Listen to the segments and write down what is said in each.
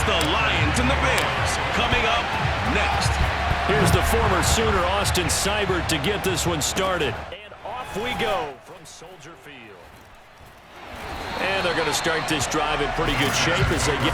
It's the Lions and the Bears coming up next. Here's the former Sooner Austin Seibert to get this one started. And off we go from Soldier Field. And they're going to start this drive in pretty good shape as they get...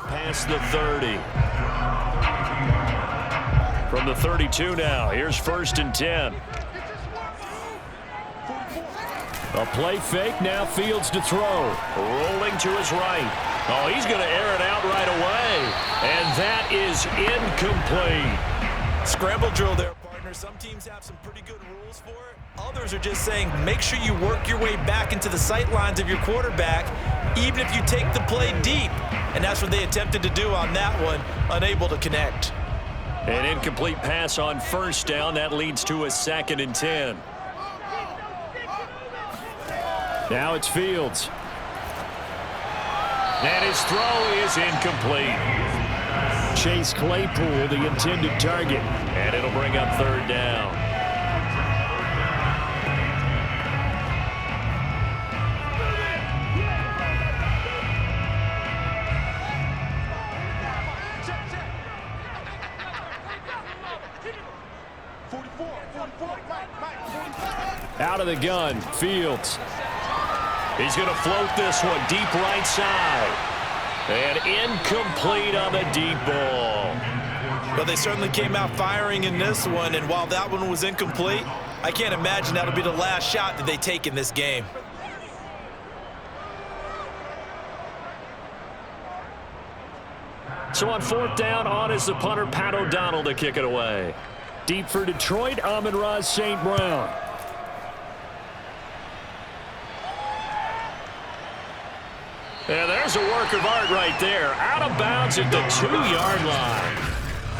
Past the 30. From the 32 now. Here's 1st and 10. A play fake. Now Fields to throw. Rolling to his right. Oh, he's going to air it out right away. And that is incomplete. Scramble drill there, partner. Some teams have some pretty good rules for it. Others are just saying make sure you work your way back into the sight lines of your quarterback, even if you take the play deep. And that's what they attempted to do on that one, unable to connect. An incomplete pass on 1st down. That leads to a 2nd and 10. Now it's Fields. And his throw is incomplete. Chase Claypool, the intended target. And it'll bring up 3rd down. Out of the gun, Fields. He's going to float this one deep right side. And incomplete on the deep ball. But they certainly came out firing in this one, and while that one was incomplete, I can't imagine that'll be the last shot that they take in this game. So on 4th down, on is the punter, Pat O'Donnell, to kick it away. Deep for Detroit, Amon-Ra St. Brown. And there's a work of art right there. Out of bounds at the 2-yard line.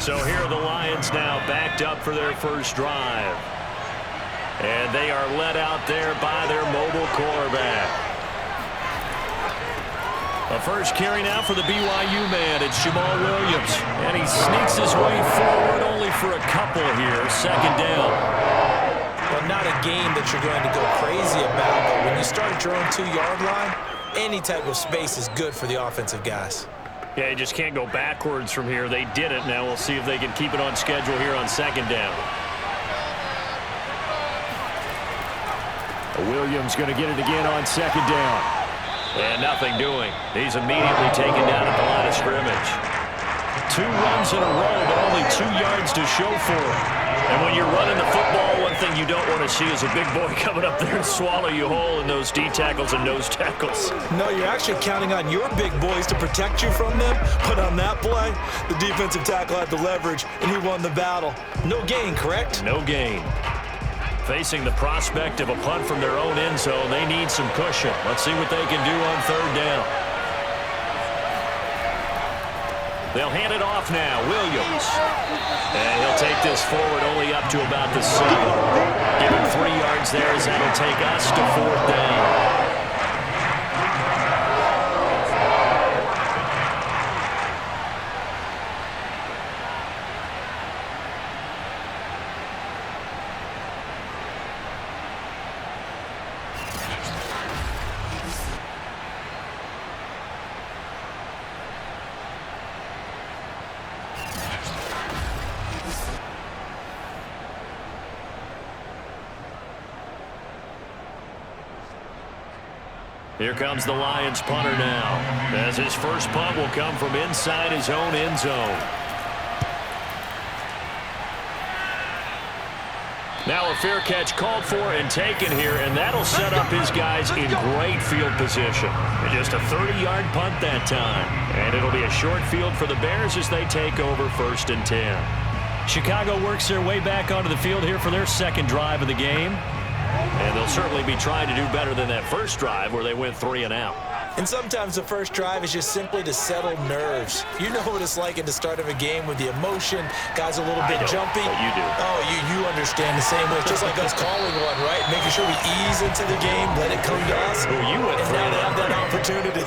So here are the Lions now backed up for their first drive. And they are led out there by their mobile quarterback. A first carry now for the BYU man. It's Jamal Williams. And he sneaks his way forward only for a couple here. 2nd down. Well, not a game that you're going to go crazy about, but when you start at your own 2-yard line, any type of space is good for the offensive guys. Yeah, you just can't go backwards from here. They did it. Now we'll see if they can keep it on schedule here on 2nd down. Williams going to get it again on 2nd down. And nothing doing. He's immediately taken down at the line of scrimmage. 2 runs in a row, but only 2 yards to show for it. And when you're running the football, one thing you don't want to see is a big boy coming up there and swallow you whole in those D tackles and nose tackles. No, you're actually counting on your big boys to protect you from them. But on that play, the defensive tackle had the leverage, and he won the battle. No gain, correct? No gain. Facing the prospect of a punt from their own end zone, they need some cushion. Let's see what they can do on 3rd down. They'll hand it off now. Williams. And he'll take this forward only up to about the 7. Give him 3 yards there as that'll take us to 4th down. Here comes the Lions punter now, as his first punt will come from inside his own end zone. Now a fair catch called for and taken here, and that'll set up his guys in great field position. And just a 30-yard punt that time. And it'll be a short field for the Bears as they take over 1st and 10. Chicago works their way back onto the field here for their second drive of the game. And they'll certainly be trying to do better than that first drive where they went 3 and out. And sometimes the first drive is just simply to settle nerves. You know what it's like at the start of a game with the emotion. Guys a little bit jumpy. You do. Oh, you understand the same way. It's just like us calling one, right? Making sure we ease into the game, let it come to us. Well, you went and 3 now and they out. have that opportunity.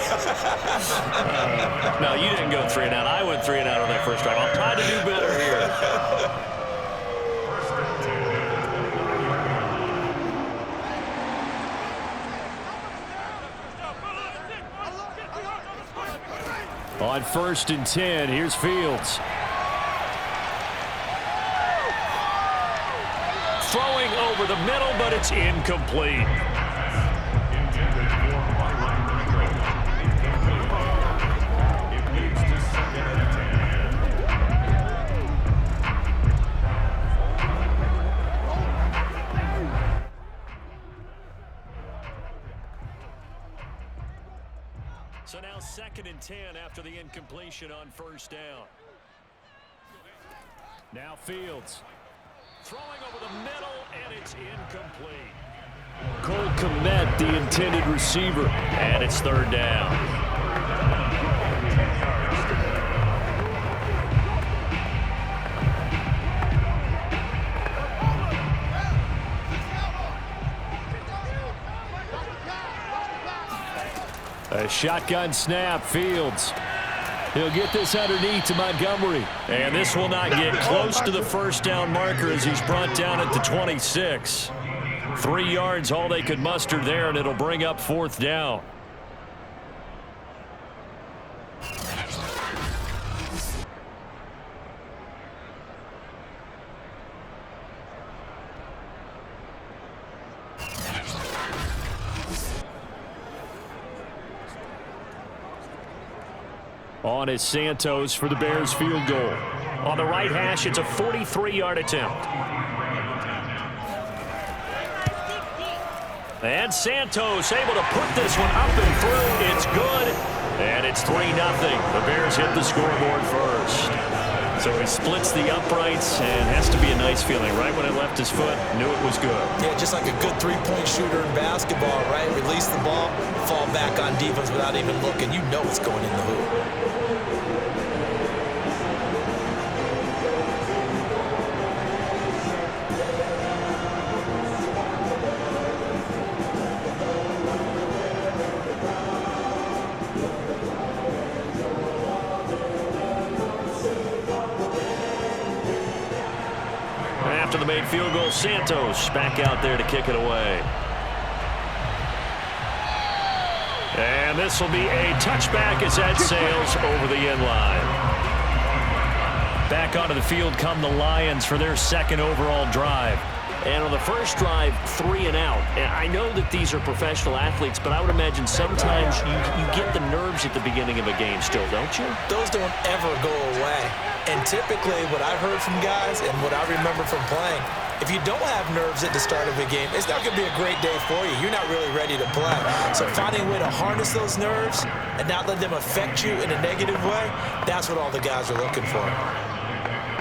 No, you didn't go 3 and out. I went 3 and out on that first drive. I'll try to do better here. On 1st and 10, here's Fields. Throwing over the middle, but it's incomplete. So now 2nd and 10 after the incompletion on 1st down. Now Fields. Throwing over the middle, and it's incomplete. Cole Kmet, the intended receiver. And it's 3rd down. A shotgun snap, Fields. He'll get this underneath to Montgomery. And this will not get close to the 1st down marker as he's brought down at the 26. 3 yards, all they could muster there, and it'll bring up 4th down. On is Santos for the Bears field goal. On the right hash, it's a 43-yard attempt. And Santos able to put this one up and through. It's good. And it's 3-0. The Bears hit the scoreboard first. So he splits the uprights, and has to be a nice feeling. Right when it left his foot, knew it was good. Yeah, just like a good three-point shooter in basketball, right? Release the ball, fall back on defense without even looking. You know it's going in the hoop. After the made field goal, Santos back out there to kick it away. And this will be a touchback as that sails over the end line. Back onto the field come the Lions for their 2nd overall drive. And on the first drive, 3 and out. And I know that these are professional athletes, but I would imagine sometimes you get the nerves at the beginning of a game still, don't you? Those don't ever go away. And typically what I've heard from guys and what I remember from playing, if you don't have nerves at the start of a game, it's not going to be a great day for you. You're not really ready to play. So finding a way to harness those nerves and not let them affect you in a negative way, that's what all the guys are looking for.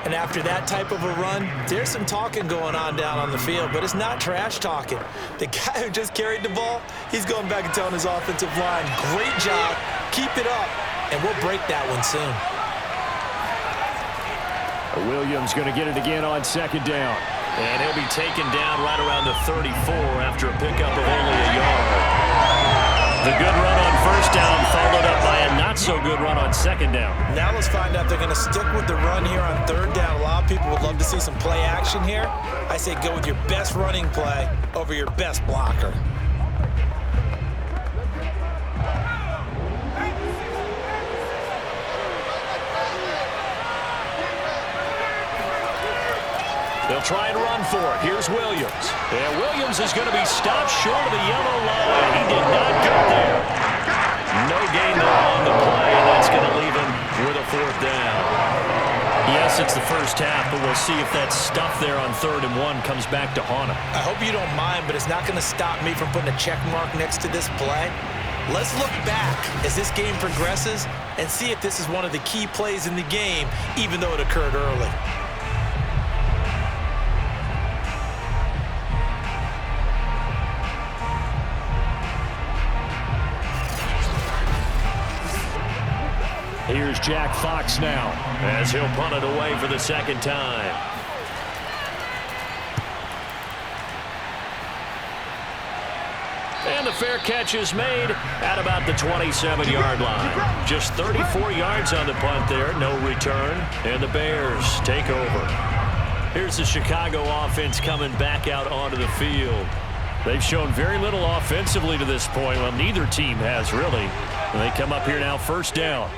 And after that type of a run, there's some talking going on down on the field, but it's not trash talking. The guy who just carried the ball, he's going back and telling his offensive line, great job, keep it up, and we'll break that one soon. Williams going to get it again on 2nd down. And he'll be taken down right around the 34 after a pickup of only a yard. The good run on 1st down followed up by a not-so-good run on 2nd down. Now let's find out if they're going to stick with the run here on 3rd down. A lot of people would love to see some play action here. I say go with your best running play over your best blocker. They'll try and run for it. Here's Williams. And Williams is going to be stopped short of the yellow line. He did not get there. No gain there on the play, and that's going to leave him with a 4th down. Yes, it's the first half, but we'll see if that stuff there on 3rd and 1 comes back to haunt him. I hope you don't mind, but it's not going to stop me from putting a check mark next to this play. Let's look back as this game progresses and see if this is one of the key plays in the game, even though it occurred early. Here's Jack Fox now, as he'll punt it away for the second time. And the fair catch is made at about the 27-yard line. Just 34 yards on the punt there, no return, and the Bears take over. Here's the Chicago offense coming back out onto the field. They've shown very little offensively to this point. Well, neither team has really. And they come up here now, first down.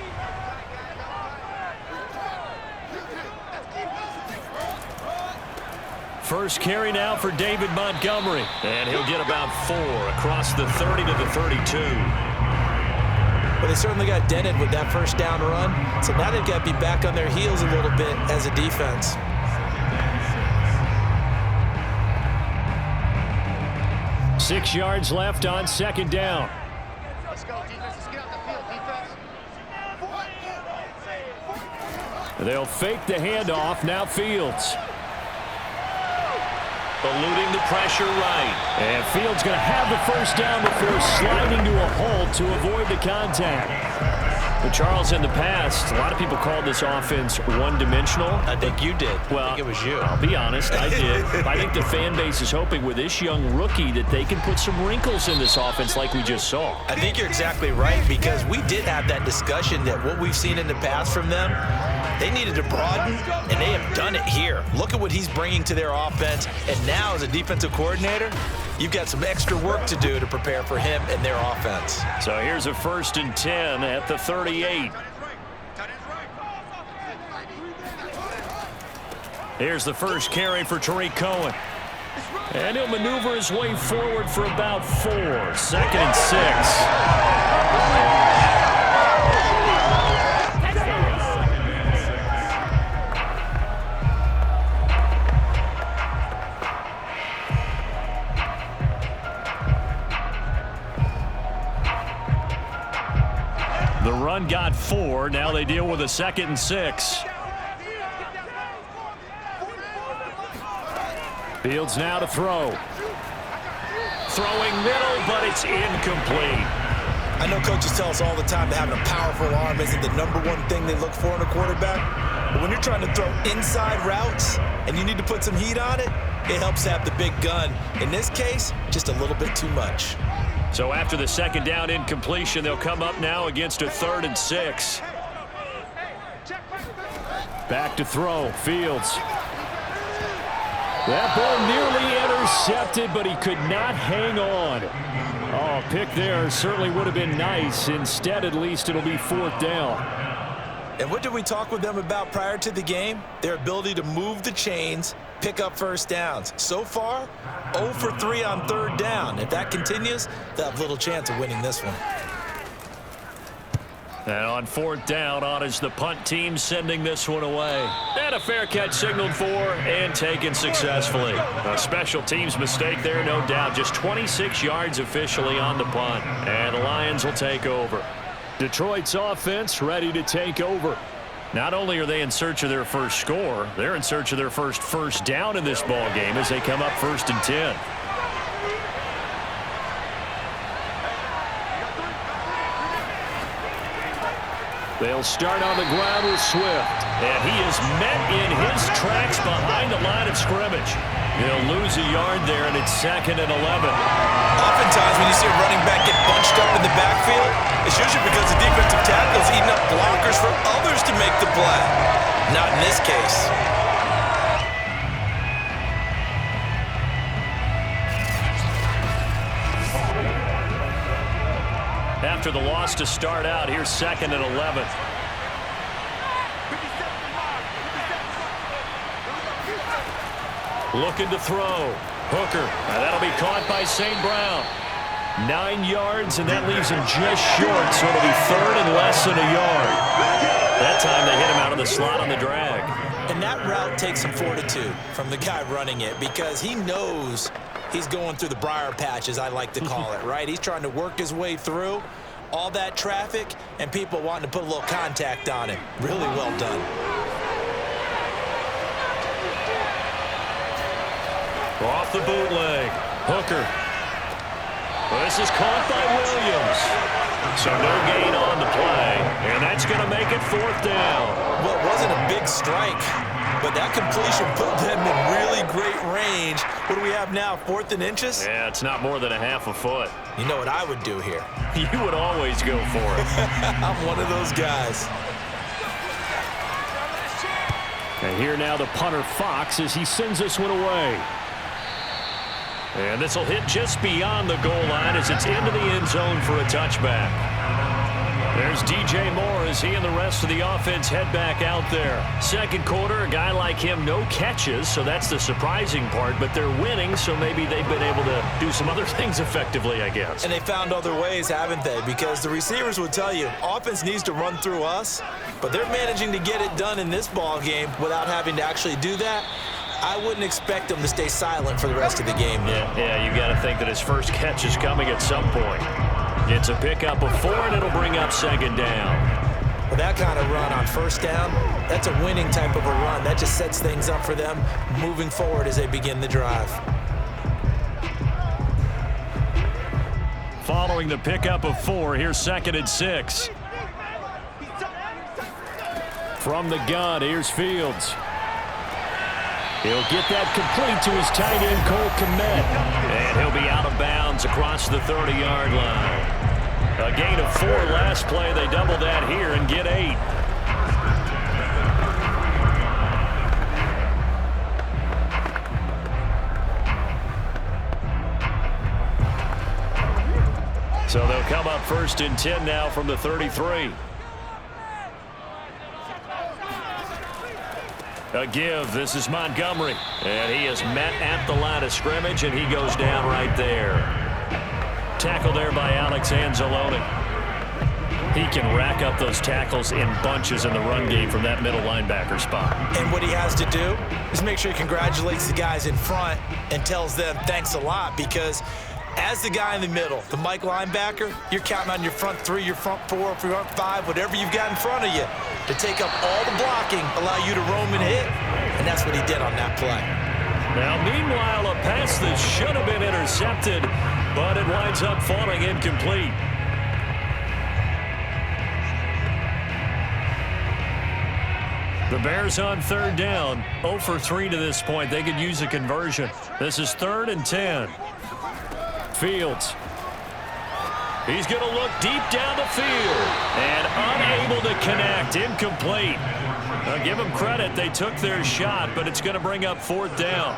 First carry now for David Montgomery. And he'll get about 4 across the 30 to the 32. But they certainly got dented with that first down run. So now they've got to be back on their heels a little bit as a defense. Six yards left on second down. Let's go, defense. Let's get out the field, defense. They'll fake the handoff. Now Fields. Eluding the pressure right. And Fields going to have the first down before sliding to a halt to avoid the contact. But Charles, in the past, a lot of people called this offense one-dimensional. I think you did. Well, I think it was you. I'll be honest, I did. I think the fan base is hoping with this young rookie that they can put some wrinkles in this offense like we just saw. I think you're exactly right, because we did have that discussion that what we've seen in the past from them, they needed to broaden, and they have done it here. Look at what he's bringing to their offense, and now as a defensive coordinator, you've got some extra work to do to prepare for him and their offense. So here's a 1st and 10 at the 38. Here's the first carry for Tariq Cohen. And he'll maneuver his way forward for about 4. 2nd and 6. The run got 4. Now they deal with a 2nd and 6. Fields now to throw. Throwing middle, but it's incomplete. I know coaches tell us all the time that having a powerful arm isn't the #1 thing they look for in a quarterback. But when you're trying to throw inside routes and you need to put some heat on it, it helps have the big gun. In this case, just a little bit too much. So after the 2nd down incompletion, they'll come up now against a 3rd and 6. Back to throw. Fields. That ball nearly intercepted, but he could not hang on. Oh, pick there certainly would have been nice. Instead, at least, it'll be 4th down. And what did we talk with them about prior to the game? Their ability to move the chains, pick up first downs. So far, 0 for 3 on 3rd down. If that continues, they'll have little chance of winning this one. And on 4th down, on is the punt team sending this one away. And a fair catch signaled for and taken successfully. A special teams mistake there, no doubt. Just 26 yards officially on the punt. And the Lions will take over. Detroit's offense ready to take over. Not only are they in search of their first score, they're in search of their first down in this ball game as they come up 1st and 10. They'll start on the ground with Swift. And he is met in his tracks behind the line of scrimmage. He'll lose a yard there, and it's 2nd and 11. Oftentimes when you see a running back get bunched up in the backfield, it's usually because the defensive tackle is eating up blockers for others to make the play. Not in this case. After the loss to start out, here's 2nd and 11. Looking to throw. Hooker. That'll be caught by St. Brown. 9 yards, and that leaves him just short, so it'll be 3rd and less than a yard. That time they hit him out of the slot on the drag. And that route takes some fortitude from the guy running it because he knows he's going through the briar patch, as I like to call it, right? He's trying to work his way through all that traffic and people wanting to put a little contact on him. Really well done. Off the bootleg. Hooker. Well, this is caught by Williams. So no gain on the play, and that's going to make it 4th down. Well, it wasn't a big strike, but that completion put them in really great range. What do we have now, 4th and inches? Yeah, it's not more than a half a foot. You know what I would do here? You would always go for it. I'm one of those guys. And here now the punter Fox as he sends this one away. And this will hit just beyond the goal line as it's into the end zone for a touchback. There's DJ Moore as he and the rest of the offense head back out there. Second quarter, a guy like him, no catches, so that's the surprising part. But they're winning, so maybe they've been able to do some other things effectively, I guess. And they found other ways, haven't they? Because the receivers would tell you, offense needs to run through us, but they're managing to get it done in this ball game without having to actually do that. I wouldn't expect them to stay silent for the rest of the game. Yeah, you got to think that his first catch is coming at some point. It's a pickup of 4, and it'll bring up 2nd down. Well, that kind of run on 1st down, that's a winning type of a run. That just sets things up for them moving forward as they begin the drive. Following the pickup of 4, here's 2nd and 6. From the gun, here's Fields. He'll get that complete to his tight end, Cole Kmet. And he'll be out of bounds across the 30-yard line. A gain of 4 last play. They double that here and get 8. So they'll come up 1st and 10 now from the 33. A give. This is Montgomery. And he is met at the line of scrimmage, and he goes down right there. Tackle there by Alex Anzalone. He can rack up those tackles in bunches in the run game from that middle linebacker spot. And what he has to do is make sure he congratulates the guys in front and tells them thanks a lot, because as the guy in the middle, the Mike linebacker, you're counting on your front 3, your front 4, your front 5, whatever you've got in front of you to take up all the blocking, allow you to roam and hit. And that's what he did on that play. Now, meanwhile, a pass that should have been intercepted, but it winds up falling incomplete. The Bears on 3rd down, 0 for 3 to this point. They could use a conversion. This is 3rd and 10. Fields. He's going to look deep down the field and unable to connect. Incomplete. I'll give them credit. They took their shot, but it's going to bring up 4th down.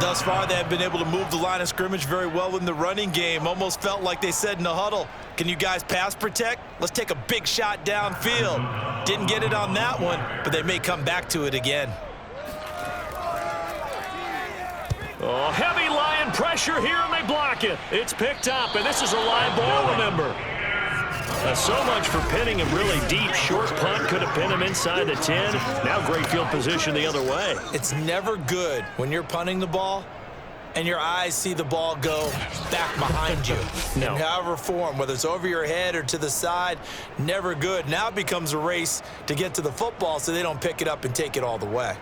Thus far, they have been able to move the line of scrimmage very well in the running game. Almost felt like they said in the huddle, can you guys pass protect? Let's take a big shot downfield. Didn't get it on that one, but they may come back to it again. Oh, heavy Lion pressure here, and they block it. It's picked up, and this is a live ball, remember. So much for pinning him really deep. Short punt could have pinned him inside the 10. Now great field position the other way. It's never good when you're punting the ball and your eyes see the ball go back behind you. No. In however form, whether it's over your head or to the side, never good. Now it becomes a race to get to the football so they don't pick it up and take it all the way.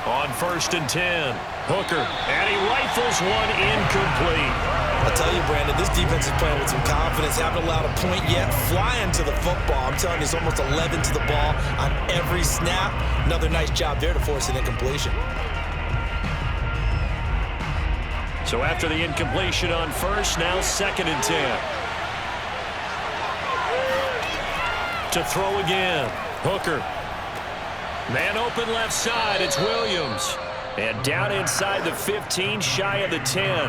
On 1st and 10, Hooker, and he rifles one incomplete. I'll tell you, Brandon, this defense is playing with some confidence. Haven't allowed a point yet. Flying to the football. I'm telling you, it's almost 11 to the ball on every snap. Another nice job there to force an incompletion. So after the incompletion on 1st, now 2nd and 10. To throw again, Hooker. Man open left side, it's Williams. And down inside the 15, shy of the 10.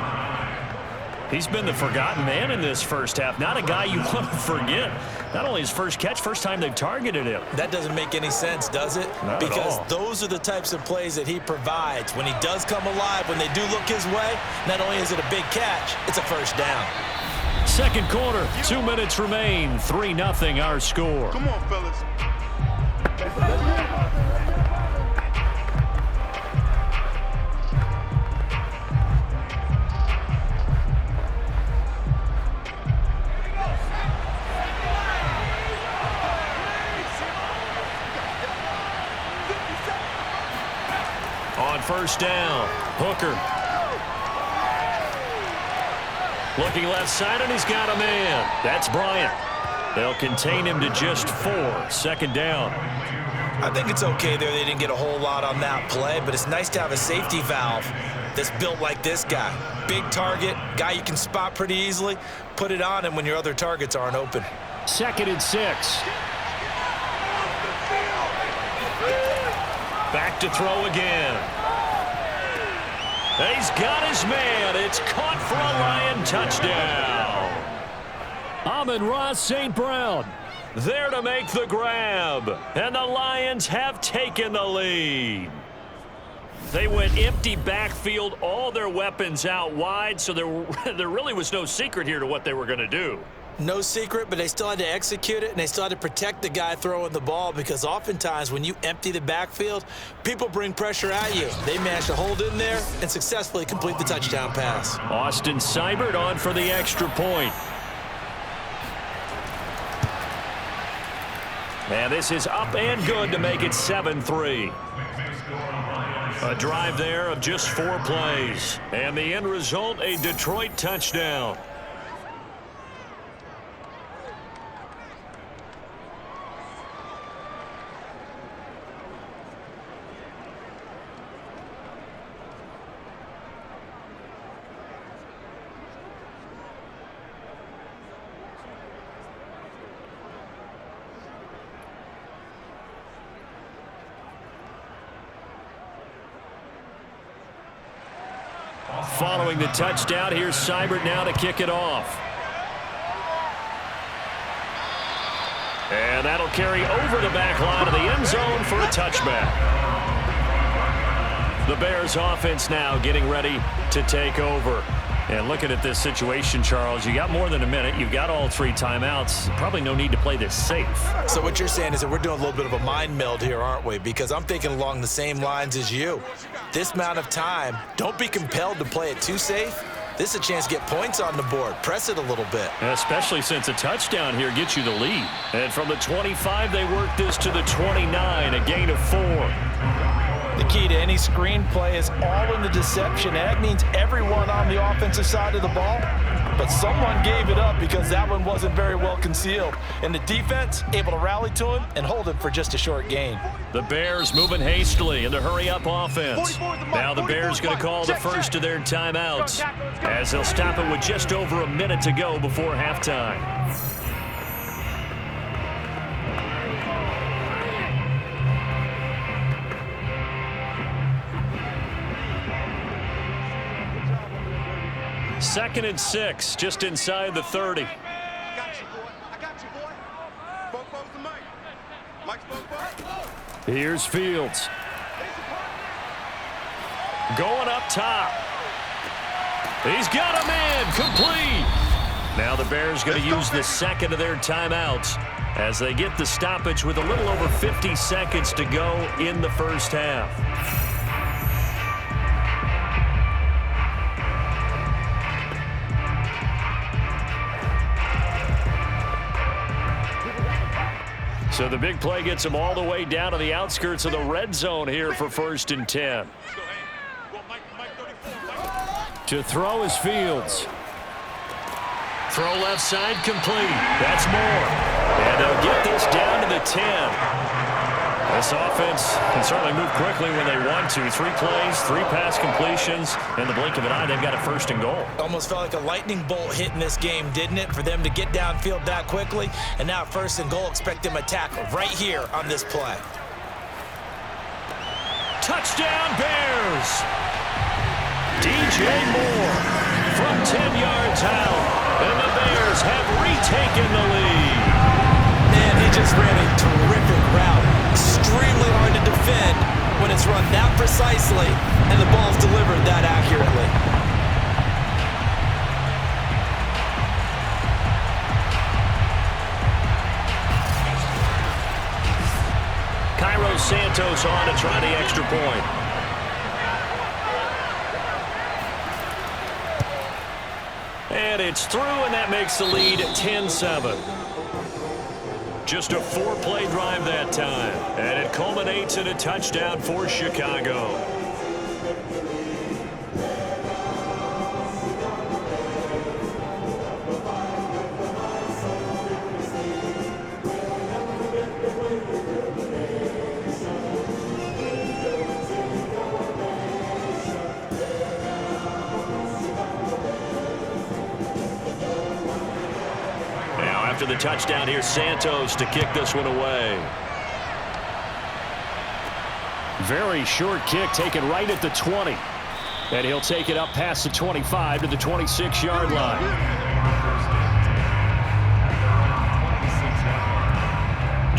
He's been the forgotten man in this first half. Not a guy you want to forget. Not only his first catch, first time they've targeted him. That doesn't make any sense, does it? Not because at all. those are the types of plays that he provides. When he does come alive, when they do look his way, not only is it a big catch, it's a first down. Second quarter, 2 minutes remain. 3-0 our score. Come on, fellas. On first down, Hooker. Looking left side, and he's got a man. That's Bryant. They'll contain him to just 4. Second down. I think it's okay there. They didn't get a whole lot on that play, but it's nice to have a safety valve that's built like this guy. Big target, guy you can spot pretty easily. Put it on him when your other targets aren't open. 2nd and 6. Back to throw again. He's got his man. It's caught for a Lion touchdown. Amon-Ra St. Brown there to make the grab. And the Lions have taken the lead. They went empty backfield, all their weapons out wide, so there really was no secret here to what they were going to do. No secret, but they still had to execute it, and they still had to protect the guy throwing the ball because oftentimes when you empty the backfield, people bring pressure at you. They managed to hold in there and successfully complete the touchdown pass. Austin Seibert on for the extra point. And this is up and good to make it 7-3. A drive there of just 4 plays. And the end result, a Detroit touchdown. Following the touchdown, here's Seibert now to kick it off. And that'll carry over the back line of the end zone for a touchback. The Bears offense now getting ready to take over. And looking at this situation, Charles, you got more than a minute. You've got all 3 timeouts. Probably no need to play this safe. So what you're saying is that we're doing a little bit of a mind meld here, aren't we? Because I'm thinking along the same lines as you. This amount of time, don't be compelled to play it too safe. This is a chance to get points on the board. Press it a little bit. Especially since a touchdown here gets you the lead. And from the 25, they work this to the 29, a gain of 4. The key to any screen play is all in the deception. And that means everyone on the offensive side of the ball. But someone gave it up because that one wasn't very well concealed. And the defense able to rally to him and hold him for just a short gain. The Bears moving hastily in the hurry-up offense. Now the Bears going to call the first of their timeouts as they'll stop it with just over a minute to go before halftime. Second and 6, just inside the 30. I got you, boy. I got you, boy. Both the mic. Mike's both. Here's Fields. Going up top. He's got a man, complete. Now the Bears going to use the second of their timeouts as they get the stoppage with a little over 50 seconds to go in the first half. So the big play gets him all the way down to the outskirts of the red zone here for 1st and 10. To throw is Fields. Throw left side complete. That's more. And they'll get this down to the 10. This offense can certainly move quickly when they want to. 3 plays, 3 pass completions. In the blink of an eye, they've got a 1st and goal. Almost felt like a lightning bolt hit in this game, didn't it? For them to get downfield that quickly. And now 1st and goal, expect them to tackle right here on this play. Touchdown Bears! DJ Moore from 10 yards out. And the Bears have retaken the lead. Man, he just ran a terrific route. Extremely hard to defend when it's run that precisely and the ball's delivered that accurately. Santos on to try the extra point. And it's through, and that makes the lead 10-7. Just a 4-play drive that time, and it culminates in a touchdown for Chicago. After the touchdown, here's Santos to kick this one away. Very short kick taken right at the 20. And he'll take it up past the 25 to the 26-yard line.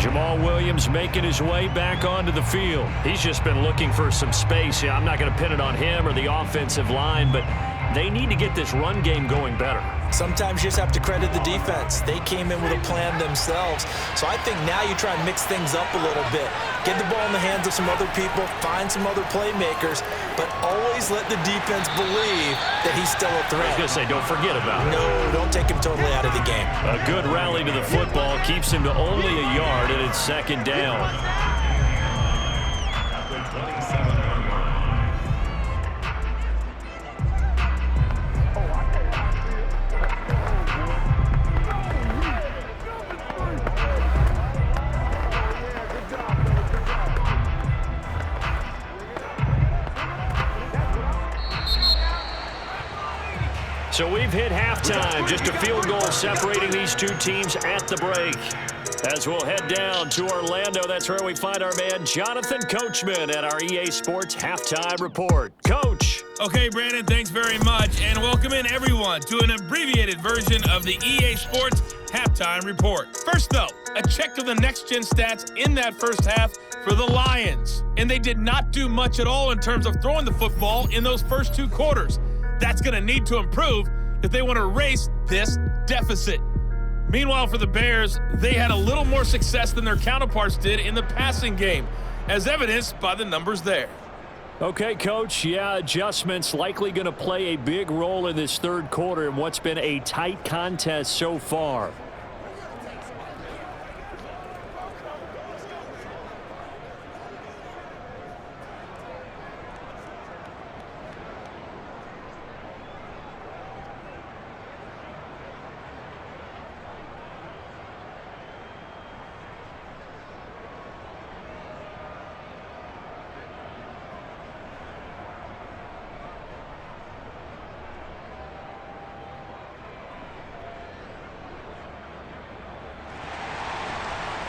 Jamal Williams making his way back onto the field. He's just been looking for some space. Yeah, I'm not going to pin it on him or the offensive line, but they need to get this run game going better. Sometimes you just have to credit the defense. They came in with a plan themselves. So I think now you try and mix things up a little bit. Get the ball in the hands of some other people, find some other playmakers, but always let the defense believe that he's still a threat. I was going to say, don't forget about it. No, don't take him totally out of the game. A good rally to the football keeps him to only a yard, and it's second down. So we've hit halftime, just a field goal separating these two teams at the break. As we'll head down to Orlando, that's where we find our man Jonathan Coachman at our EA Sports Halftime Report. Coach. Okay, Brandon, thanks very much, and welcome in everyone to an abbreviated version of the EA Sports Halftime Report. First, though, a check of the next-gen stats in that first half for the Lions. And they did not do much at all in terms of throwing the football in those first two quarters. That's going to need to improve if they want to erase this deficit. Meanwhile, for the Bears, they had a little more success than their counterparts did in the passing game, as evidenced by the numbers there. Okay, Coach, yeah, adjustments likely going to play a big role in this third quarter in what's been a tight contest so far.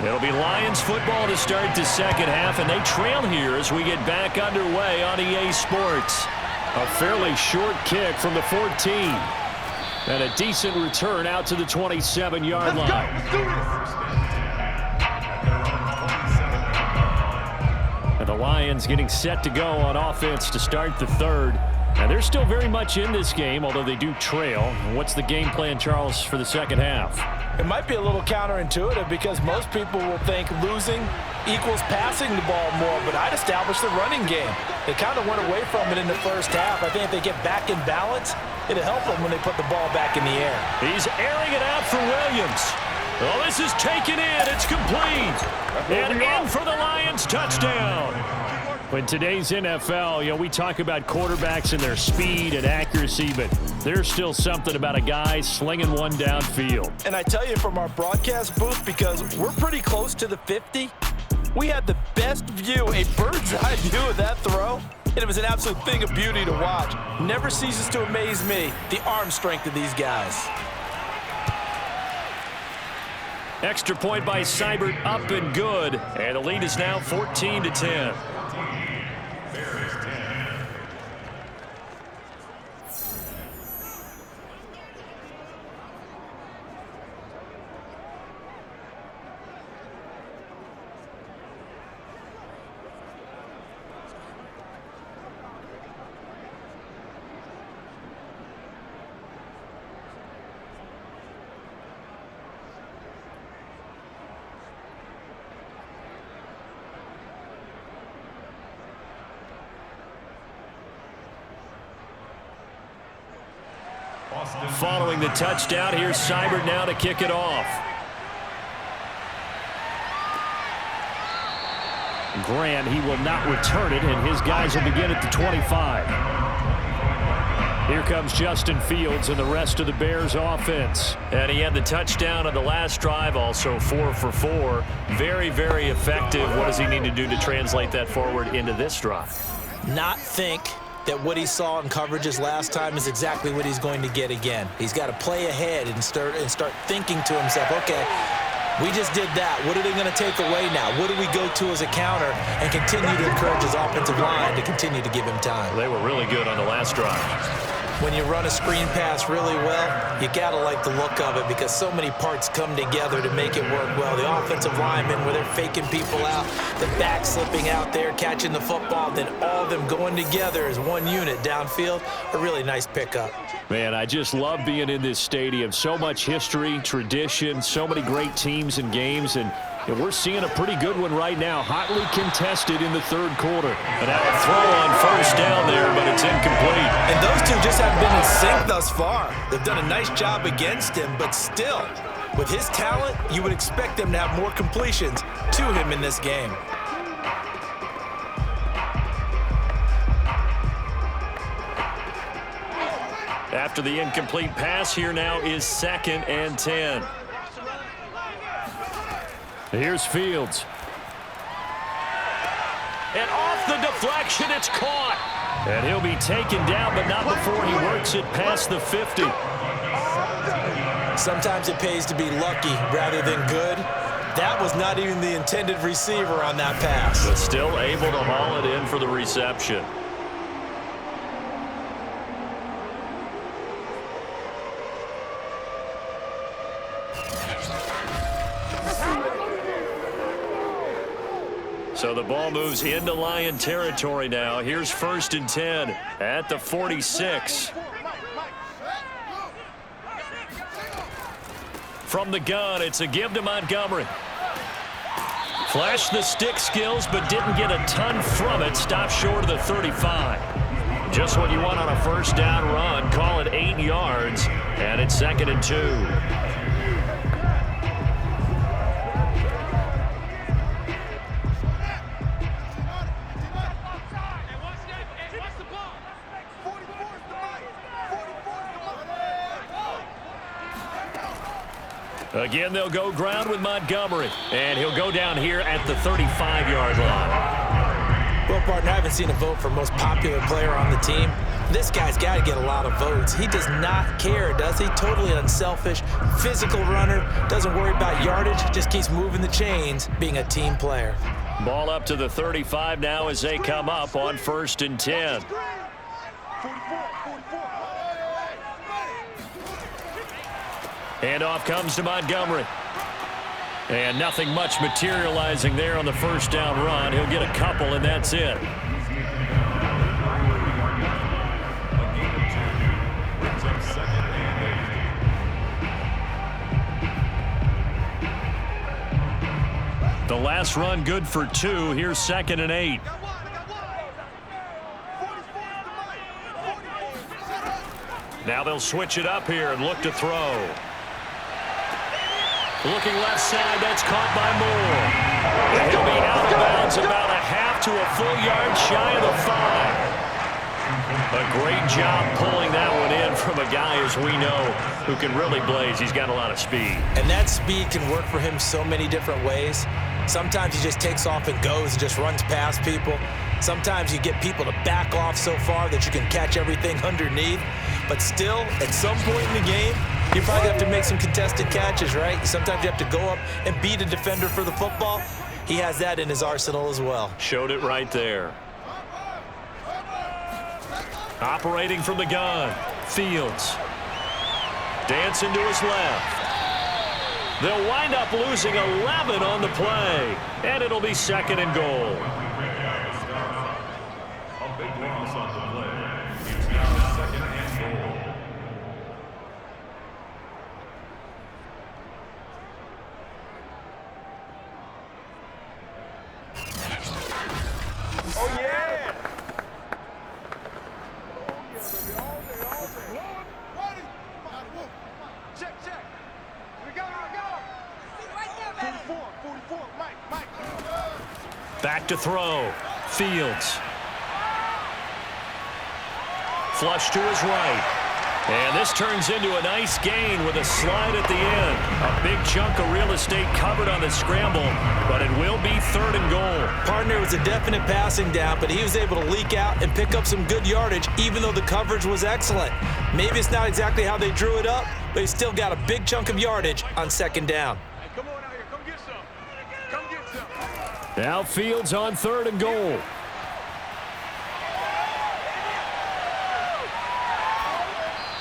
It'll be Lions football to start the second half, and they trail here as we get back underway on EA Sports. A fairly short kick from the 14. And a decent return out to the 27-yard line. Let's do this. And the Lions getting set to go on offense to start the third. And they're still very much in this game, although they do trail. What's the game plan, Charles, for the second half? It might be a little counterintuitive because most people will think losing equals passing the ball more, but I'd establish the running game. They kind of went away from it in the first half. I think if they get back in balance, it'll help them when they put the ball back in the air. He's airing it out for Williams. Well, this is taken in. It's complete. And in for the Lions touchdown. In today's NFL, we talk about quarterbacks and their speed and accuracy, but there's still something about a guy slinging one downfield. And I tell you from our broadcast booth, because we're pretty close to the 50, we had the best view, a bird's eye view of that throw, and it was an absolute thing of beauty to watch. Never ceases to amaze me, the arm strength of these guys. Extra point by Seibert, up and good. And the lead is now 14-10. Following the touchdown, here's Seibert now to kick it off. Grant, he will not return it, and his guys will begin at the 25. Here comes Justin Fields and the rest of the Bears offense. And he had the touchdown on the last drive, also 4 for 4. Very, very effective. What does he need to do to translate that forward into this drive? Not think that what he saw in coverages last time is exactly what he's going to get again. He's got to play ahead and start thinking to himself, okay, we just did that. What are they going to take away now? What do we go to as a counter? And continue to encourage his offensive line to continue to give him time. They were really good on the last drive. When you run a screen pass really well, you got to like the look of it because so many parts come together to make it work well. The offensive linemen, where they're faking people out, the back slipping out there, catching the football, then all of them going together as one unit downfield, a really nice pickup. Man, I just love being in this stadium. So much history, tradition, so many great teams and games, and we're seeing a pretty good one right now, hotly contested in the third quarter. And now a throw on first down there, but it's incomplete. And those two just haven't been in sync thus far. They've done a nice job against him, but still, with his talent, you would expect them to have more completions to him in this game. After the incomplete pass, here now is 2nd and 10. Here's Fields. And off the deflection, it's caught. And he'll be taken down, but not before he works it past the 50. Sometimes it pays to be lucky rather than good. That was not even the intended receiver on that pass. But still able to haul it in for the reception. So the ball moves into Lion territory now. Here's 1st and 10 at the 46. From the gun, it's a give to Montgomery. Flashed the stick skills, but didn't get a ton from it. Stopped short of the 35. Just what you want on a first down run. Call it 8 yards, and it's 2nd and 2. Again, they'll go ground with Montgomery, and he'll go down here at the 35-yard line. Well, partner, I haven't seen a vote for most popular player on the team. This guy's got to get a lot of votes. He does not care, does he? Totally unselfish, physical runner, doesn't worry about yardage, just keeps moving the chains, being a team player. Ball up to the 35 now as they come up on 1st and 10. Handoff comes to Montgomery. And nothing much materializing there on the first down run. He'll get a couple, and that's it. The last run good for 2. Here's 2nd and 8. Now they'll switch it up here and look to throw. Looking left side, that's caught by Moore. And he'll be out of bounds about a half to a full yard shy of the 5. A great job pulling that one in from a guy, as we know, who can really blaze. He's got a lot of speed. And that speed can work for him so many different ways. Sometimes he just takes off and goes and just runs past people. Sometimes you get people to back off so far that you can catch everything underneath. But still, at some point in the game, you probably have to make some contested catches, right? Sometimes you have to go up and beat a defender for the football. He has that in his arsenal as well. Showed it right there. Operating from the gun, Fields. Dancing to his left. They'll wind up losing 11 on the play, and it'll be 2nd and goal. A big loss on the play. It's now 2nd and goal. Oh, yeah. Back to throw. Fields. Flush to his right. And this turns into a nice gain with a slide at the end. A big chunk of real estate covered on the scramble, but it will be 3rd and goal. Partner was a definite passing down, but he was able to leak out and pick up some good yardage, even though the coverage was excellent. Maybe it's not exactly how they drew it up, but he still got a big chunk of yardage on 2nd down. Hey, come on out here. Come get some. Come get some. Now Fields on 3rd and goal.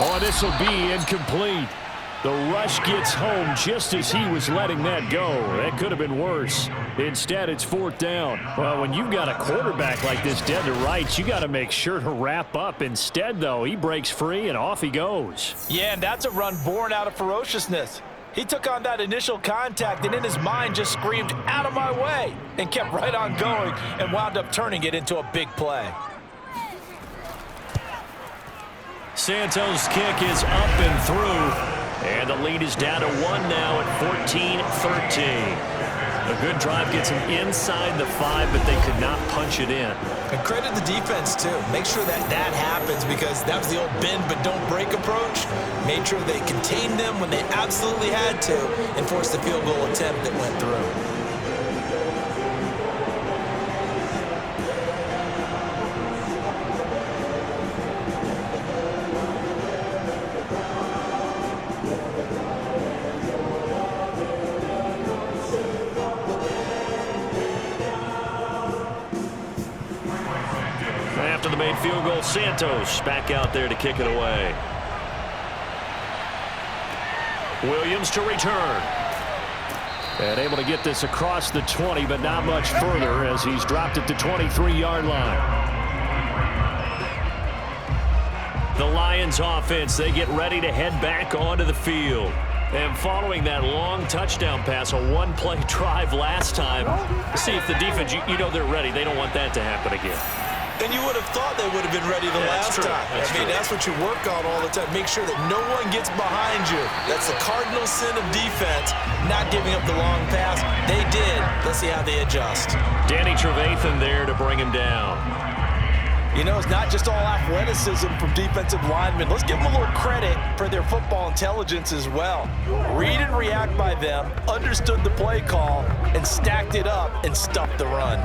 Oh, this will be incomplete. The rush gets home just as he was letting that go. That could have been worse. Instead, it's 4th down. Well, when you've got a quarterback like this dead to rights, you got to make sure to wrap up. Instead, though, he breaks free and off he goes. Yeah, and that's a run born out of ferociousness. He took on that initial contact and in his mind just screamed, "Out of my way," and kept right on going and wound up turning it into a big play. Santos' kick is up and through, and the lead is down to 1 now at 14-13. A good drive gets them inside the 5, but they could not punch it in. And credit the defense, too. Make sure that happens because that was the old bend but don't break approach. Made sure they contained them when they absolutely had to and forced the field goal attempt that went through. After the made field goal, Santos back out there to kick it away. Williams to return. And able to get this across the 20, but not much further as he's dropped it to 23-yard line. The Lions offense, they get ready to head back onto the field. And following that long touchdown pass, a one-play drive last time, see if the defense, you know they're ready. They don't want that to happen again. And you would have thought they would have been ready the last time. That's what you work on all the time. Make sure that no one gets behind you. That's the cardinal sin of defense, not giving up the long pass. They did. Let's see how they adjust. Danny Trevathan there to bring him down. You know, it's not just all athleticism from defensive linemen. Let's give them a little credit for their football intelligence as well. Read and react by them, understood the play call, and stacked it up and stuffed the run.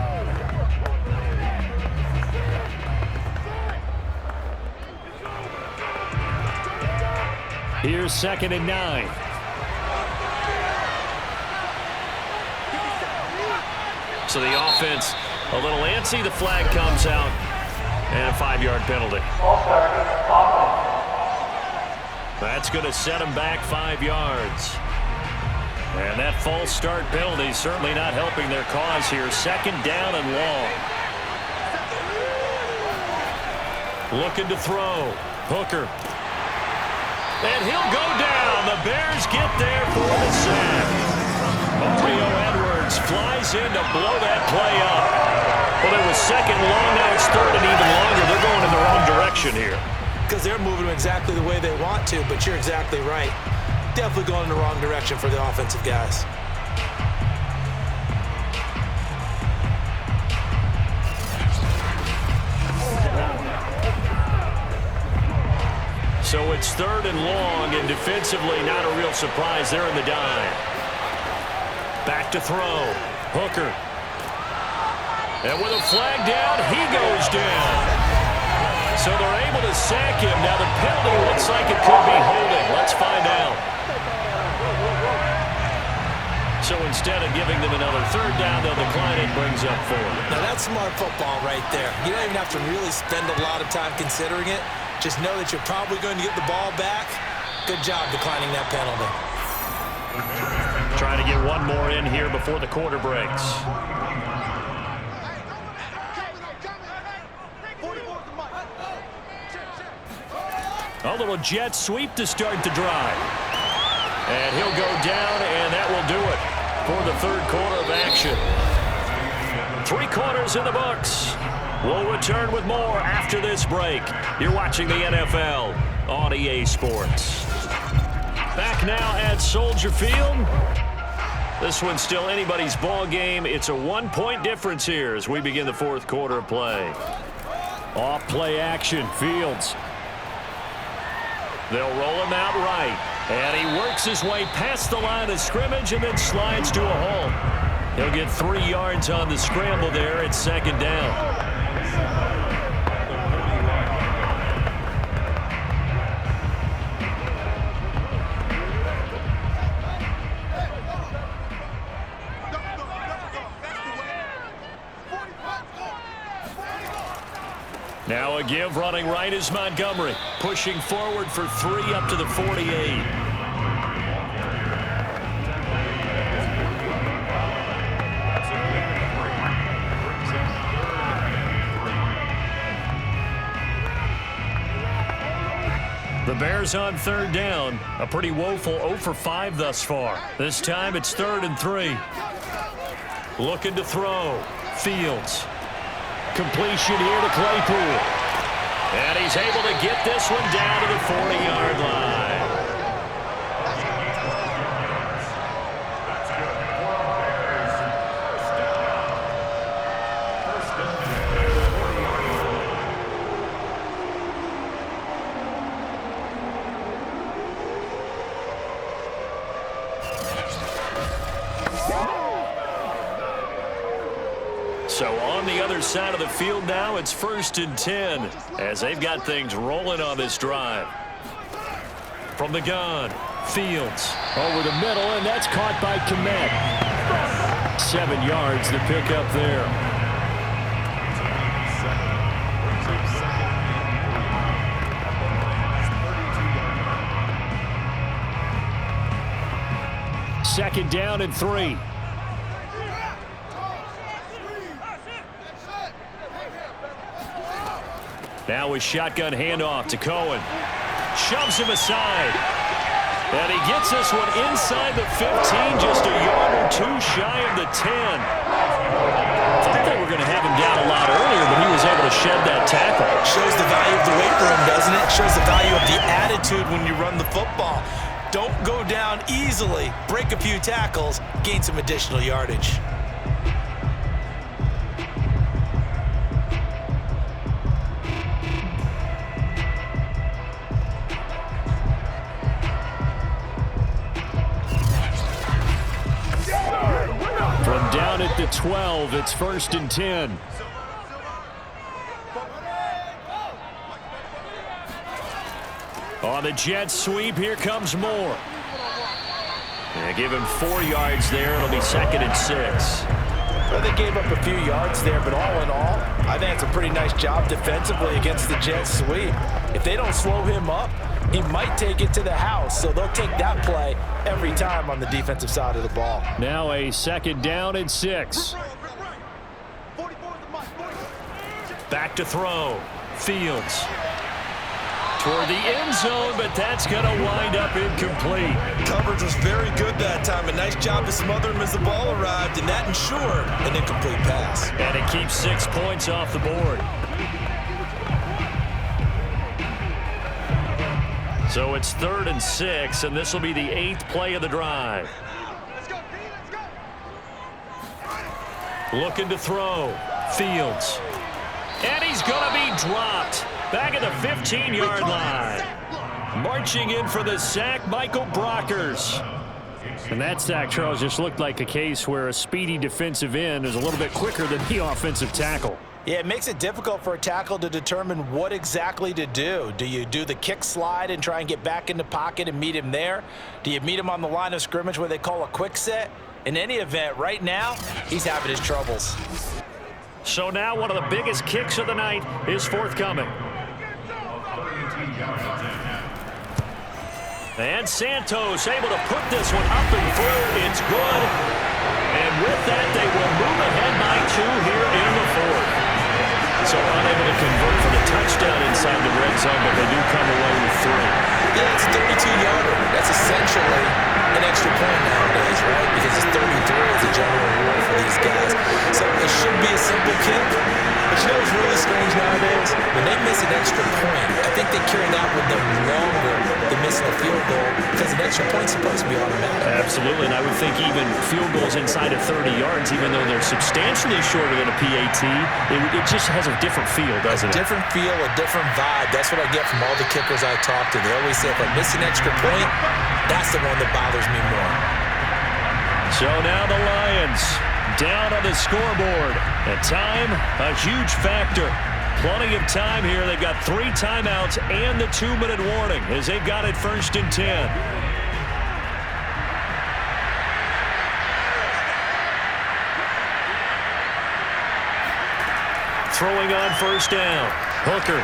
Here's 2nd and 9. So the offense a little antsy. The flag comes out. And a 5-yard penalty. That's going to set him back 5 yards. And that false start penalty certainly not helping their cause here. 2nd down and long. Looking to throw. Hooker. And he'll go down. The Bears get there for the sack. Mario Edwards flies in to blow that play up. Well, it was 2nd long. Now it's 3rd and even longer. They're going in the wrong direction here. Because they're moving exactly the way they want to, but you're exactly right. Definitely going in the wrong direction for the offensive guys. So it's 3rd and long, and defensively not a real surprise. They're in the dime. Back to throw. Hooker. And with a flag down, he goes down. So they're able to sack him. Now the penalty looks like it could be holding. Let's find out. So instead of giving them another 3rd down, they'll decline it, brings up 4. Now that's smart football right there. You don't even have to really spend a lot of time considering it. Just know that you're probably going to get the ball back. Good job declining that penalty. Trying to get one more in here before the quarter breaks. A little jet sweep to start the drive. And he'll go down, and that will do it for the 3rd quarter of action. 3 quarters in the books. We'll return with more after this break. You're watching the NFL on EA Sports. Back now at Soldier Field. This one's still anybody's ball game. It's a one-point difference here as we begin the fourth quarter of play. Off play action, Fields. They'll roll him out right. And he works his way past the line of scrimmage and then slides to a halt. He'll get 3 yards on the scramble there at second down. Now a give running right is Montgomery. Pushing forward for 3 up to the 48. The Bears on third down. A pretty woeful 0 for 5 thus far. This time it's 3rd and 3. Looking to throw. Fields. Completion here to Claypool. And he's able to get this one down to the 40-yard line. So on the other side of the field now, it's 1st and 10 as they've got things rolling on this drive. From the gun, Fields. Over the middle, and that's caught by Kmet. 7 yards to pick up there. Second down and 3. Now a shotgun handoff to Cohen. Shoves him aside. And he gets this one inside the 15, just a yard or 2 shy of the 10. Thought they were going to have him down a lot earlier, but he was able to shed that tackle. Shows the value of the weight room, doesn't it? Shows the value of the attitude when you run the football. Don't go down easily. Break a few tackles, gain some additional yardage. At the 12, it's 1st and 10. On the jet sweep, here comes Moore. And give him 4 yards there. It'll be 2nd and 6. Well, they gave up a few yards there, but all in all, I think it's a pretty nice job defensively against the jet sweep. If they don't slow him up, he might take it to the house, so they'll take that play every time on the defensive side of the ball. Now a 2nd down and 6. Back to throw. Fields. Toward the end zone, but that's going to wind up incomplete. Coverage was very good that time. A nice job to smother him as the ball arrived, and that ensured an incomplete pass. And it keeps 6 points off the board. So it's 3rd and 6, and this will be the 8th play of the drive. Looking to throw. Fields. And he's going to be dropped. Back at the 15-yard line. Marching in for the sack, Michael Brockers. And that sack, Charles, just looked like a case where a speedy defensive end is a little bit quicker than the offensive tackle. Yeah, it makes it difficult for a tackle to determine what exactly to do. Do you do the kick slide and try and get back in the pocket and meet him there? Do you meet him on the line of scrimmage where they call a quick set? In any event, right now, he's having his troubles. So now one of the biggest kicks of the night is forthcoming. And Santos able to put this one up and through. It's good. And with that, they will move ahead by 2 here in the 4th. So unable to convert for the touchdown inside the red zone, but they do come away with 3. Yeah, it's a 32-yarder. That's essentially an extra point nowadays, right? Because it's 33 as a general rule for these guys. So it should be a simple kick. But you know what's really strange nowadays? When they miss an extra point, I think they carry that with them longer than missing a field goal because an extra point's supposed to be automatic. absolutely. And I would think even field goals inside of 30 yards, even though they're substantially shorter than a PAT, it just has a different feel, doesn't it? A different feel, a different vibe. That's what I get from all the kickers I talk to. They always say if I miss an extra point, that's the one that bothers me more. So now the Lions down on the scoreboard. And time, a huge factor. Plenty of time here. They've got 3 timeouts and the 2-minute warning as they've got it 1st and 10. Throwing on 1st down. Hooker.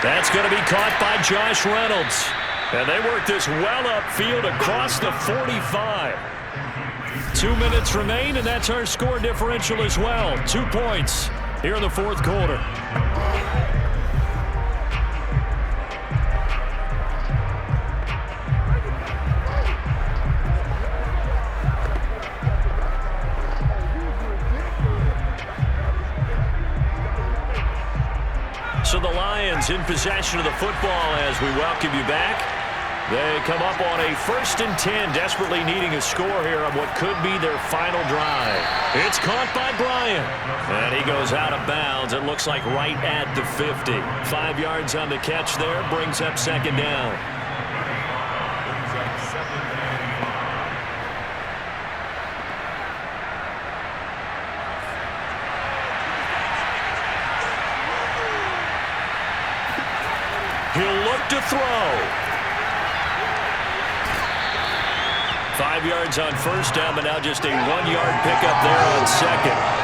That's going to be caught by Josh Reynolds. And they work this well upfield across the 45. 2 minutes remain, and that's our score differential as well. 2 points here in the 4th quarter. So the Lions in possession of the football as we welcome you back. They come up on a 1st and 10, desperately needing a score here on what could be their final drive. It's caught by Bryant. And he goes out of bounds. It looks like right at the 50. 5 yards on the catch there, brings up 2nd down. He'll look to throw. 5 yards on 1st down, but now just a 1-yard pickup there on 2nd.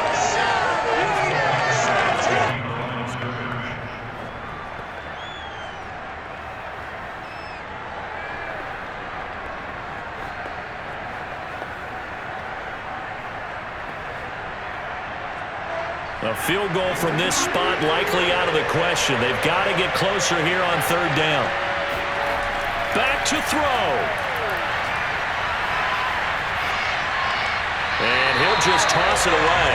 A field goal from this spot likely out of the question. They've got to get closer here on 3rd down. Back to throw. And he'll just toss it away.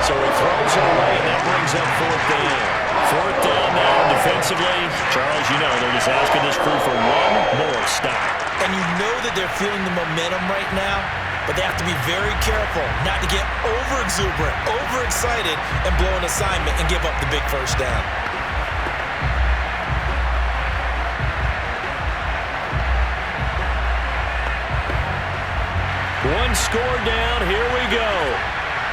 So he throws it away, and that brings up 4th down. 4th down now defensively. Charles, you know they're just asking this crew for one more stop. And you know that they're feeling the momentum right now, but they have to be very careful not to get over-exuberant, over-excited, and blow an assignment and give up the big 1st down. One score down. Here we go.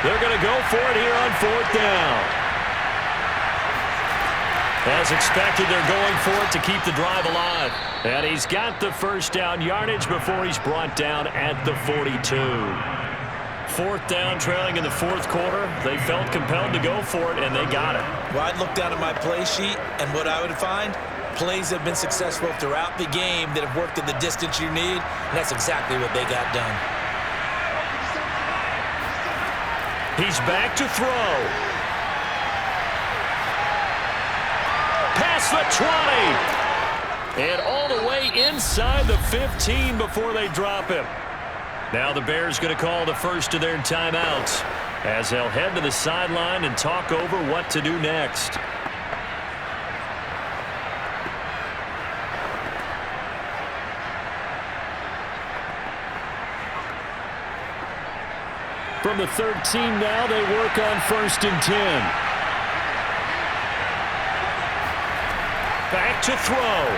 They're going to go for it here on 4th down. As expected, they're going for it to keep the drive alive. And he's got the 1st down yardage before he's brought down at the 42. 4th down, trailing in the 4th quarter. They felt compelled to go for it, and they got it. Well, I'd look down at my play sheet, and what I would find, plays have been successful throughout the game that have worked in the distance you need, and that's exactly what they got done. He's back to throw. Past the 20. And all the way inside the 15 before they drop him. Now the Bears going to call the first of their timeouts as they'll head to the sideline and talk over what to do next. From the 13 now, they work on 1st and 10. Back to throw.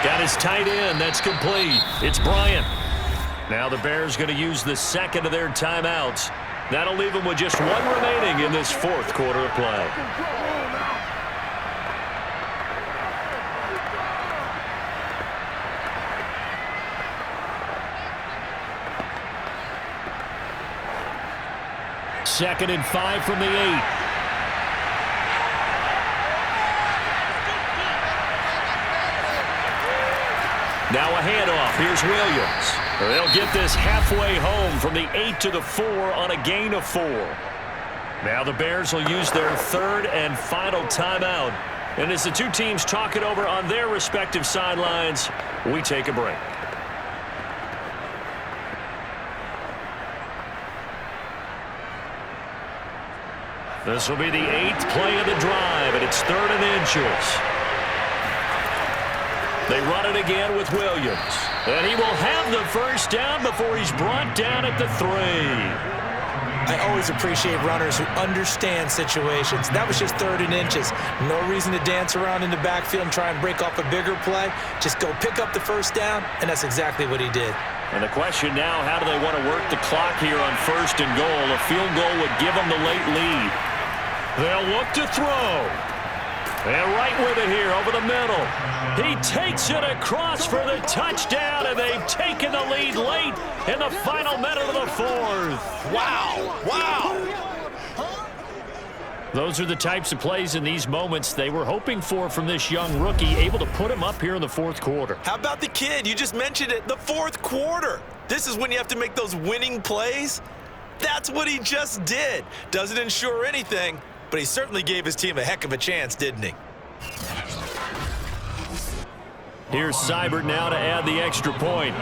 Got his tight end. That's complete. It's Bryant. Now the Bears going to use the 2nd of their timeouts. That'll leave them with just 1 remaining in this 4th quarter of play. Second and 5 from the 8. Now a handoff. Here's Williams. They'll get this halfway home from the 8 to the 4 on a gain of 4. Now the Bears will use their 3rd and final timeout. And as the two teams talk it over on their respective sidelines, we take a break. This will be the 8th play of the drive, and it's 3rd and inches. They run it again with Williams. And he will have the first down before he's brought down at the 3. I always appreciate runners who understand situations. That was just 3rd and inches. No reason to dance around in the backfield and try and break off a bigger play. Just go pick up the first down, and that's exactly what he did. And the question now, how do they want to work the clock here on 1st and goal? A field goal would give them the late lead. They'll look to throw. And right with it here over the middle. He takes it across for the touchdown, and they've taken the lead late in the final minute of the 4th. Wow! Wow! Those are the types of plays in these moments they were hoping for from this young rookie, able to put him up here in the 4th quarter. How about the kid? You just mentioned it, the 4th quarter. This is when you have to make those winning plays. That's what he just did. Doesn't ensure anything, but he certainly gave his team a heck of a chance, didn't he? Here's Seibert now to add the extra point.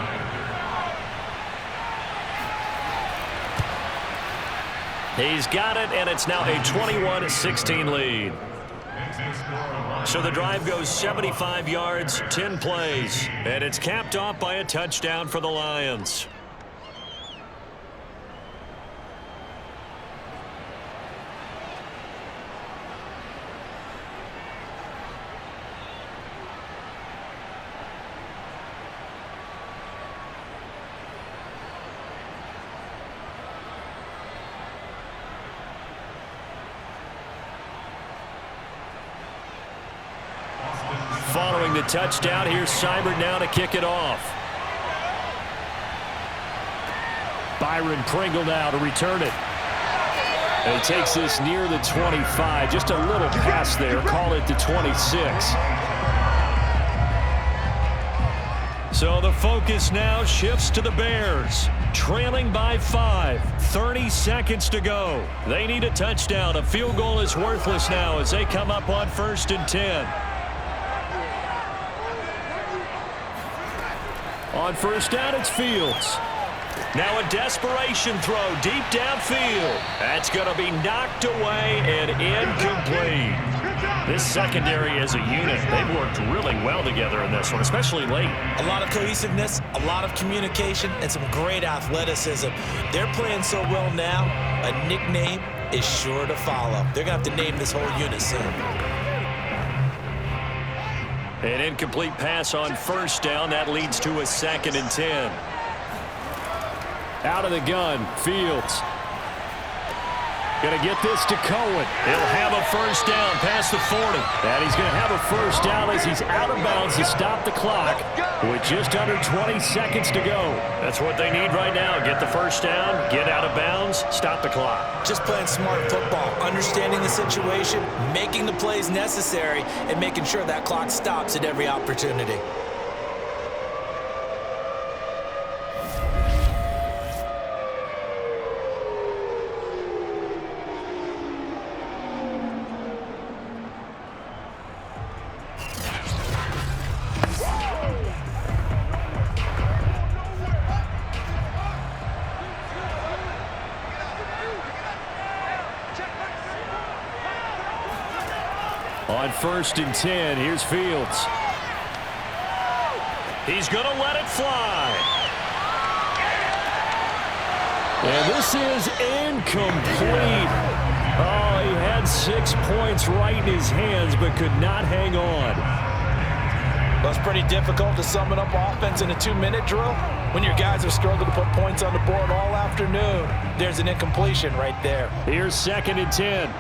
He's got it, and it's now a 21-16 lead. So the drive goes 75 yards, 10 plays, and it's capped off by a touchdown for the Lions. Following the touchdown, here's Seibert now to kick it off. Byron Pringle now to return it. And he takes this near the 25. Just a little pass there. Call it the 26. So the focus now shifts to the Bears. Trailing by 5. 30 seconds to go. They need a touchdown. A field goal is worthless now as they come up on 1st and 10. On 1st down, it's Fields. Now a desperation throw deep downfield. That's going to be knocked away and incomplete. This secondary as a unit, they've worked really well together in this one, especially late. A lot of cohesiveness, a lot of communication, and some great athleticism. They're playing so well now, a nickname is sure to follow. They're going to have to name this whole unit soon. An incomplete pass on 1st down. That leads to a 2nd and 10. Out of the gun, Fields. Going to get this to Cohen. He'll have a 1st down past the 40. And he's going to have a 1st down as he's out of bounds to stop the clock with just under 20 seconds to go. That's what they need right now. Get the 1st down, get out of bounds, stop the clock. Just playing smart football, understanding the situation, making the plays necessary, and making sure that clock stops at every opportunity. On 1st and 10, here's Fields. He's going to let it fly. And this is incomplete. Oh, he had 6 points right in his hands, but could not hang on. Well, it's pretty difficult to sum it up offense in a 2-minute drill when your guys have struggled to put points on the board all afternoon. There's an incompletion right there. Here's 2nd and 10.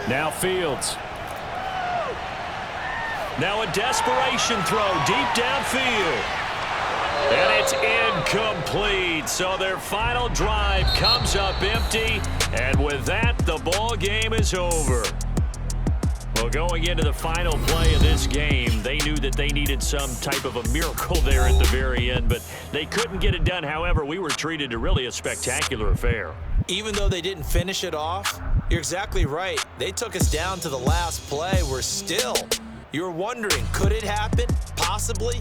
Now Fields. Now a desperation throw deep downfield. And it's incomplete. So their final drive comes up empty. And with that, the ball game is over. Well, going into the final play of this game, they knew that they needed some type of a miracle there at the very end, but they couldn't get it done. However, we were treated to really a spectacular affair. Even though they didn't finish it off, you're exactly right. They took us down to the last play. We're still, you're wondering, could it happen? Possibly.